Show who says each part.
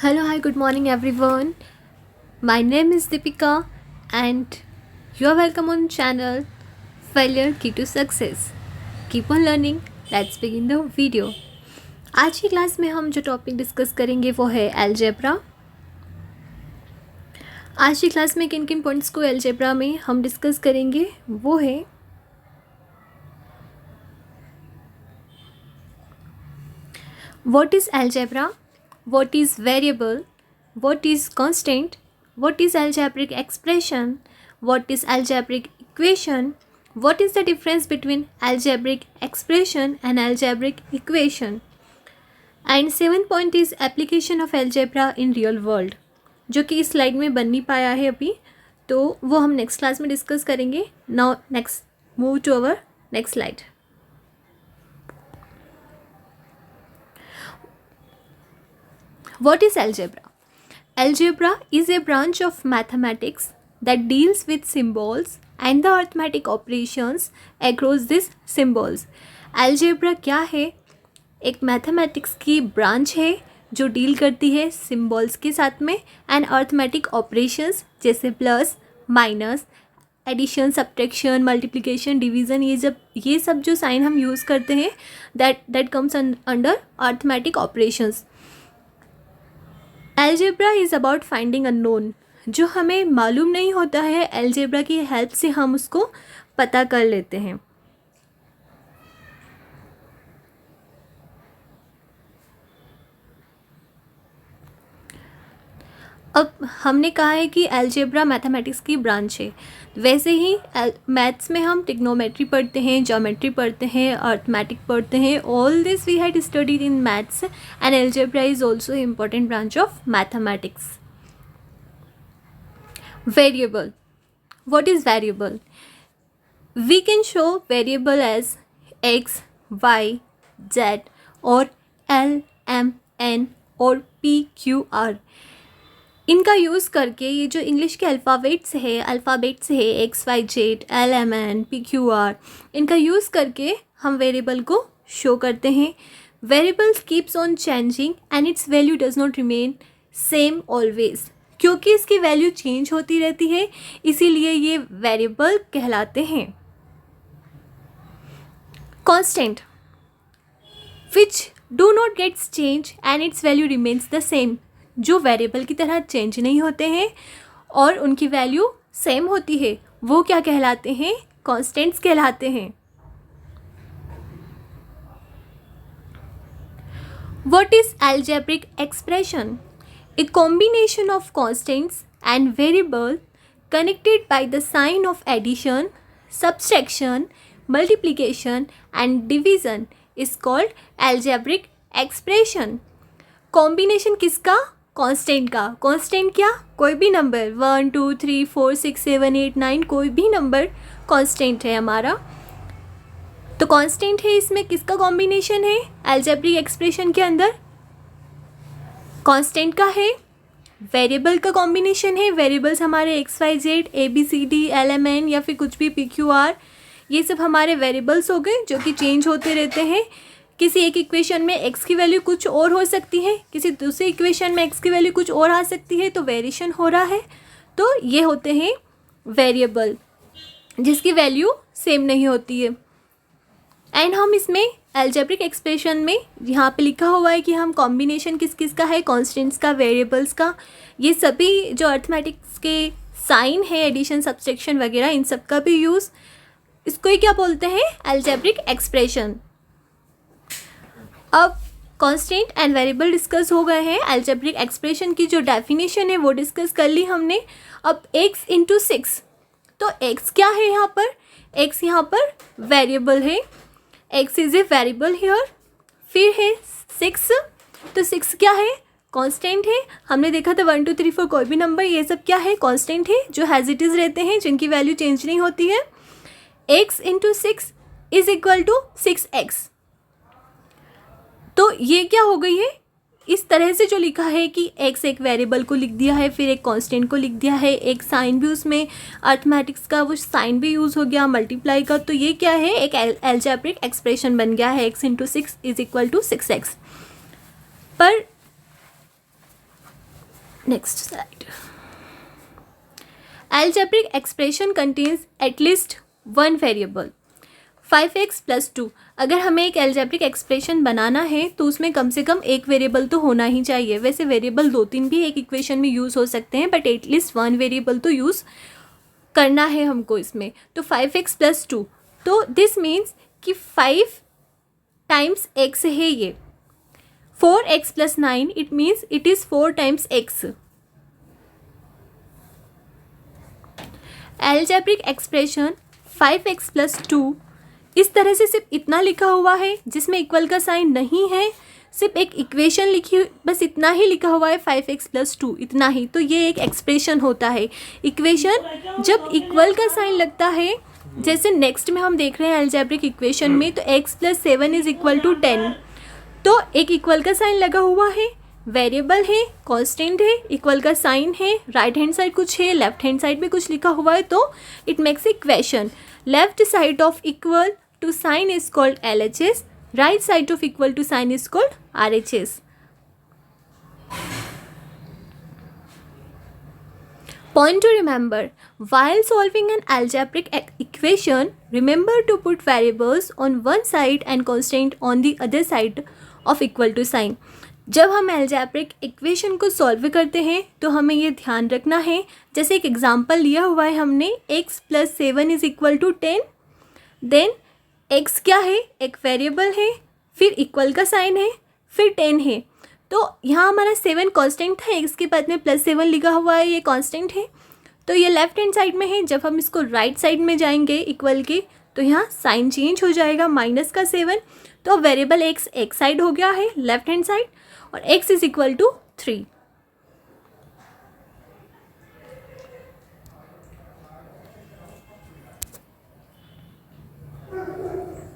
Speaker 1: Hello, hi, good morning, everyone. My name is Deepika, and you are welcome on channel Failure Key to Success. Keep on learning. Let's begin the video. आज की class में हम जो topic discuss करेंगे वो है algebra. आज की क्लास में किन किन पॉइंट्स को अलजेब्रा में हम डिस्कस करेंगे वो है what is algebra, what is variable, what is constant, what is algebraic expression, what is algebraic equation, what is the difference between algebraic expression and algebraic equation, and 7th point is application of algebra in real world, जो कि इस slide में बन नहीं पाया है अभी, तो वो हम नेक्स्ट क्लास में डिस्कस करेंगे. Now next move to our next slide. What is algebra? Algebra is a branch of mathematics that deals with symbols and the arithmetic operations across these symbols. Algebra क्या है? एक mathematics की branch है जो deal करती है symbols के साथ में एंड अर्थमेटिक ऑपरेशंस जैसे plus, minus, addition, subtraction, multiplication, division, ये सब जो साइन हम यूज़ करते हैं that comes under arithmetic operations. Algebra is about finding unknown. जो हमें मालूम नहीं होता है अलजेब्रा की हेल्प से हम उसको पता कर लेते हैं. अब हमने कहा है कि अलजेब्रा मैथमेटिक्स की ब्रांच है. वैसे ही मैथ्स में हम ट्रिग्नोमेट्री पढ़ते हैं, ज्योमेट्री पढ़ते हैं, अर्थमेटिक पढ़ते हैं. All this we had studied in maths and algebra is also important branch of mathematics. Variable. What is variable? We can show variable as x, y, z और l, m, n और p, q, r. इनका use करके ये जो English के alphabets है x, y, z, l, m, n, p, q, r, इनका use करके हम वेरिएबल को शो करते हैं. Variables keeps on changing and its value does not remain same always. क्योंकि इसकी वैल्यू चेंज होती रहती है इसीलिए ये वेरिएबल कहलाते हैं. Constant which do not gets change and its value remains the same. जो वेरिएबल की तरह चेंज नहीं होते हैं और उनकी वैल्यू सेम होती है वो क्या कहलाते हैं? कांस्टेंट्स कहलाते हैं. What is algebraic expression? A combination of constants and variable connected by the sign of addition, subtraction, multiplication and division is called algebraic expression. Combination किसका? कांस्टेंट का. कांस्टेंट क्या? कोई भी नंबर 1 2 3 4 6 7 8 9 कोई भी नंबर कांस्टेंट है हमारा. तो कांस्टेंट है, इसमें किसका कॉम्बिनेशन है अलजेब्रिक एक्सप्रेशन के अंदर? कांस्टेंट का है. वेरिएबल का कॉम्बिनेशन है. वेरिएबल्स हमारे एक्स, वाई, जेड, ए, बी, सी, डी, एल, एम, एन या फिर कुछ भी, पी, क्यू, आर, ये सब हमारे वेरिएबल्स हो गए जो कि चेंज होते रहते हैं. किसी एक इक्वेशन में x की वैल्यू कुछ और हो सकती है, किसी दूसरे इक्वेशन में x की वैल्यू कुछ और आ सकती है, तो वेरिएशन हो रहा है. तो ये होते हैं वेरिएबल जिसकी वैल्यू सेम नहीं होती है. एंड हम इसमें अलजेब्रिक एक्सप्रेशन में यहाँ पे लिखा हुआ है कि हम कॉम्बिनेशन किस किस का है? कॉन्स्टेंट्स का, वेरिएबल्स का. ये सभी जो अर्थमेटिक्स के साइन है, एडिशन, सब्सट्रैक्शन वगैरह, इन सब का भी यूज़, इसको ही क्या बोलते हैं? Algebraic expression. अब कांस्टेंट एंड वेरिएबल डिस्कस हो गए हैं. अलजेब्रिक एक्सप्रेशन की जो डेफिनेशन है वो डिस्कस कर ली हमने. अब x इंटू 6, तो x क्या है यहाँ पर? x यहाँ पर वेरिएबल है. x is a variable here. फिर है 6, तो 6 क्या है? कांस्टेंट है. हमने देखा था 1 2 3 4 कोई भी नंबर, ये सब क्या है? कांस्टेंट है जो हैज़ इट इज़ रहते हैं, जिनकी वैल्यू चेंज नहीं होती है. x into 6 is equal to 6x. तो ये क्या हो गई है? इस तरह से जो लिखा है कि x एक वेरिएबल को लिख दिया है, फिर एक कांस्टेंट को लिख दिया है, एक साइन भी उसमें अर्थमेटिक्स का वो साइन भी यूज़ हो गया, मल्टीप्लाई का. तो ये क्या है? एक अलजेब्रिक एक्सप्रेशन बन गया है. x into 6 is equal to 6x. पर next slide. Algebraic expression contains at least one variable. 5x + 2. अगर हमें एक algebraic expression बनाना है तो उसमें कम से कम एक वेरिएबल तो होना ही चाहिए. वैसे वेरिएबल 2-3 भी एक इक्वेशन में यूज़ हो सकते हैं, बट एटलीस्ट वन वेरिएबल तो यूज़ करना है हमको इसमें. तो 5x + 2, तो दिस मीन्स कि 5 टाइम्स x है ये. 4x + 9, it means it is 4 times x. Algebraic expression 5x + 2 इस तरह से सिर्फ इतना लिखा हुआ है जिसमें इक्वल का साइन नहीं है, सिर्फ एक इक्वेशन लिखी, बस इतना ही लिखा हुआ है 5x + 2, इतना ही. तो ये एक एक्सप्रेशन होता है. इक्वेशन जब इक्वल का साइन लगता है, जैसे नेक्स्ट में हम देख रहे हैं एल्जेब्रिक इक्वेशन में, तो x + 7 = 10. तो एक इक्वल का साइन लगा हुआ है, वेरिएबल है, कांस्टेंट है, इक्वल का साइन है, राइट हैंड साइड कुछ है, लेफ्ट हैंड साइड में कुछ लिखा हुआ है, तो it makes equation. Left side of equal to sign is called LHS, right side of equal to sign is called RHS. Point to remember: while solving an algebraic equation, remember to put variables on one side and constant on the other side of equal to sign. जब हम algebraic equation को solve करते हैं तो हमें ये ध्यान रखना है, जैसे एक एग्जांपल लिया हुआ है हमने, x + 7 = 10. देन x क्या है, एक वेरिएबल है, फिर इक्वल का साइन है, फिर 10 है. तो यहाँ हमारा 7 कांस्टेंट था, x के बाद में +7 लिखा हुआ है, ये कांस्टेंट है. तो ये लेफ्ट हैंड साइड में है. जब हम इसको राइट साइड में जाएंगे इक्वल के, तो यहाँ साइन चेंज हो जाएगा, -7. तो वेरिएबल x एक साइड हो गया है, लेफ्ट हैंड साइड, और x = 3.